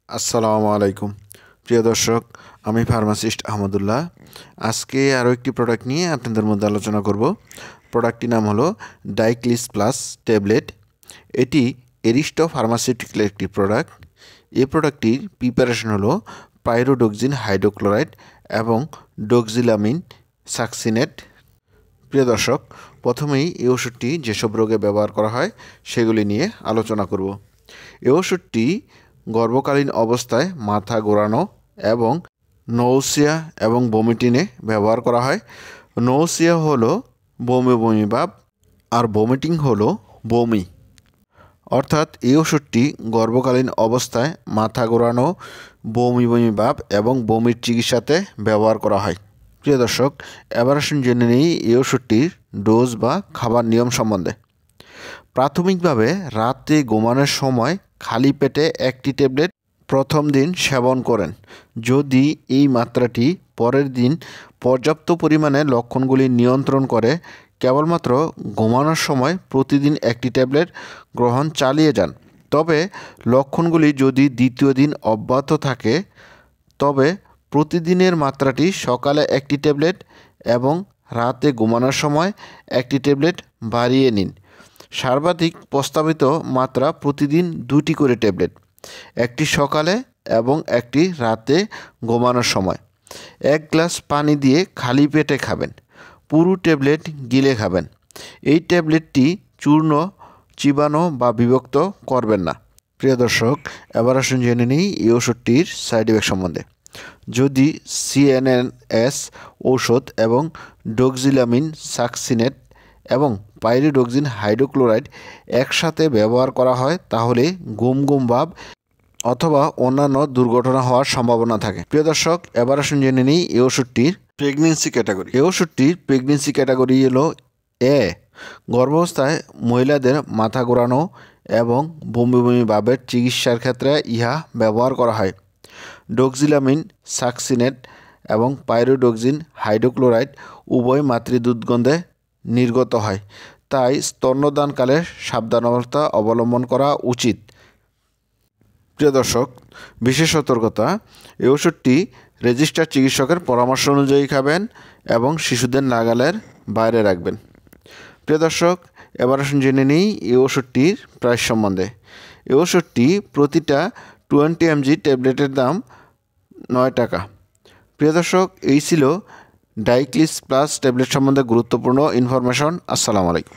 আসসালামু আলাইকুম প্রিয় দর্শক, আমি ফার্মাসিস্ট আহমদুল্লাহ। আজকে আরও একটি প্রোডাক্ট নিয়ে আপনাদের মধ্যে আলোচনা করব। প্রোডাক্টটির নাম হলো ডাইক্লিস প্লাস ট্যাবলেট। এটি এরিস্টো ফার্মাসিউটিক্যাল একটি প্রোডাক্ট। এই প্রোডাক্টটির প্রিপারেশন হলো পাইরোডক্সিন হাইড্রোক্লোরাইড এবং ডক্সিলামিন সাকসিনেট। প্রিয় দর্শক, প্রথমেই এই ওষুধটি যেসব রোগে ব্যবহার করা হয় সেগুলি নিয়ে আলোচনা করব। এই ওষুধটি গর্ভকালীন অবস্থায় মাথা ঘোরানো এবং নৌসিয়া এবং ভমিটিংয়ে ব্যবহার করা হয়। নৌসিয়া হলো বমি বমি ভাব, আর ভমিটিং হলো বমি। অর্থাৎ এই ওষুধটি গর্ভকালীন অবস্থায় মাথা ঘোরানো, বমি বমি ভাব এবং বমির চিকিৎসাতে ব্যবহার করা হয়। প্রিয় দর্শক, এবার আসুন জেনে নিই এই ওষুধটির ডোজ বা খাবার নিয়ম সম্বন্ধে। প্রাথমিকভাবে রাতে ঘুমানোর সময় খালি পেটে একটি ট্যাবলেট প্রথম দিন সেবন করেন। যদি এই মাত্রাটি পরের দিন পর্যাপ্ত পরিমাণে লক্ষণগুলি নিয়ন্ত্রণ করে, কেবলমাত্র ঘুমানোর সময় প্রতিদিন একটি ট্যাবলেট গ্রহণ চালিয়ে যান। তবে লক্ষণগুলি যদি দ্বিতীয় দিন অব্যাহত থাকে, তবে প্রতিদিনের মাত্রাটি সকালে একটি ট্যাবলেট এবং রাতে ঘুমানোর সময় একটি ট্যাবলেট বাড়িয়ে নিন। সর্বাধিক প্রস্তাবিত মাত্রা প্রতিদিন 2টি করে ট্যাবলেট, একটি সকালে এবং একটি রাতে ঘুমানোর সময়। 1 গ্লাস পানি দিয়ে খালি পেটে খাবেন। পুরো ট্যাবলেট গিলে খাবেন। এই ট্যাবলেটটি চূর্ণ, চিবানো বা বিভক্ত করবেন না। প্রিয় দর্শক, এবার আসুন জেনে নিই এই ওষুধটির সাইড এফেক্ট সম্বন্ধে। যদি সিএনএস ঔষধ এবং ডক্সিলামিন সাকসিনেট এবং পাইরিডক্সিন হাইড্রোক্লোরাইড একসাথে ব্যবহার করা হয়, তাহলে গুম গুম ভাব অথবা অন্যান্য দুর্ঘটনা হওয়ার সম্ভাবনা থাকে। প্রিয় দর্শক, এবার আসুন জেনে নিই এই ওষুধটির প্রেগনেন্সি ক্যাটাগরি। এই ওষুধটির প্রেগনেন্সি ক্যাটাগরি হলো এ। গর্ভাবস্থায় মহিলাদের মাথা ঘোরানো এবং বমি বমি ভাবের চিকিৎসার ক্ষেত্রে ইহা ব্যবহার করা হয়। ডক্সিলামিন সাকসিনেট এবং পাইরোডক্সিন হাইড্রোক্লোরাইড উভয় মাতৃদুধগন্ধে নির্গত হয়, তাই স্তন্যদানকালে সাবধানতা অবলম্বন করা উচিত। প্রিয় দর্শক, বিশেষ সতর্কতা: এই ওষুধটি রেজিস্টার্ড চিকিৎসকের পরামর্শ অনুযায়ী খাবেন এবং শিশুদের নাগালের বাইরে রাখবেন। প্রিয় দর্শক, এবার আসুন জেনে নিই এই ওষুধটির প্রাইস সম্বন্ধে। এই ওষুধটি প্রতিটা 20 mg ট্যাবলেটের দাম 9 টাকা। প্রিয় দর্শক, এই ছিল ডাইক্লিস প্লাস ট্যাবলেট সম্বন্ধে গুরুত্বপূর্ণ ইনফরমেশন। আসসালামু আলাইকুম।